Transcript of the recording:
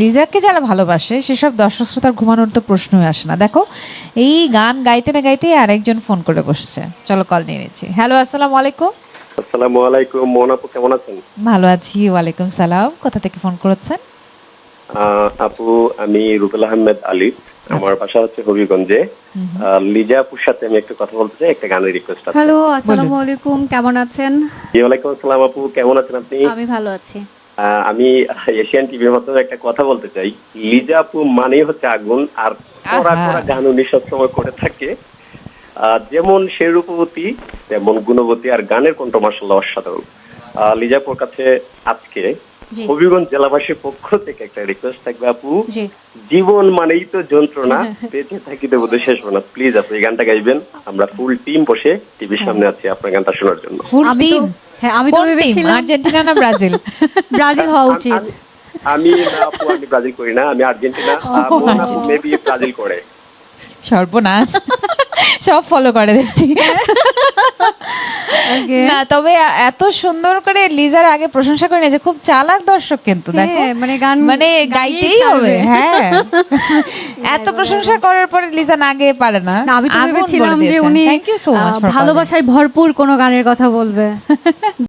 লিজাকে যারা ভালোবাসে সেসব দর্শক শ্রোতার ঘুমানোর তো প্রশ্নই আসে না। দেখো এই গান গাইতে না গাইতে আরেকজন ফোন করে বসছে, চলো কল নিয়ে নিচ্ছি। হ্যালো, আসসালামু আলাইকুম। আসসালামু আলাইকুম, মোহন আপু কেমন আছেন? ভালো আছি, ওয়ালাইকুম সালাম। কোথা থেকে ফোন করেছেন? আপু আমি রুবেল আহমেদ আলী, আমার বাসা হচ্ছে হবিগঞ্জে। লিজা আপুর সাথে আমি একটু কথা বলতে চাই, একটা গানের রিকোয়েস্ট আছে। হ্যালো, আসসালামু আলাইকুম, কেমন আছেন? ওয়ালাইকুম আসসালাম আপু, কেমন আছেন আপনি? আমি ভালো আছি। আমি এশিয়ান টিভির মাধ্যমে একটা কথা বলতে চাই। লিজা আপু মানেই হচ্ছে আগুন, আর কড়া কড়া গান উনি সবসময় করে থাকে। যেমন সে রূপবতী তেমন গুণবতী, আর গানের কণ্ঠ মাশাআল্লাহ অসাধারণ। লিজা আপুর কাছে আজকে জি। হবিগঞ্জ জেলাবাসীর পক্ষ থেকে একটা রিকোয়েস্ট থাকবে আপু। জি। জীবন মানেই তো যন্ত্রণা, বেঁচে থাকিতে বোধহয় শেষ হবে না। প্লিজ আপু এই গানটা গাইবেন, আমরা ফুল টিম বসে টিভির সামনে আছি আপনার গানটা শোনার জন্য। ফুল আমি তো টিম? হ্যাঁ, আমি তো কোন টিম? ভেবেছিলাম আর্জেন্টিনা না ব্রাজিল? ব্রাজিল হওয়া উচিত। আমি না আপু, আমি ব্রাজিল করি না, আমি আর্জেন্টিনা। মোহন আপু মেবি ব্রাজিল করে। সর্বনাশ, সব ফলো করে দেখছি। Okay. না তবে এত সুন্দর করে লিজার আগে প্রশংসা করে যে খুব চালাক দর্শক, কিন্তু দেখো হ্যাঁ, মানে গান মানে গাইতেই হবে। হ্যাঁ, এত প্রশংসা করার পরে লিজা না গেয়ে পারে না। না, আমি তো ভেবেছিলাম যে উনি থ্যাংক ইউ সো মাচ। ভালোবাসায় ভরপুর কোনো গানের কথা বলবে।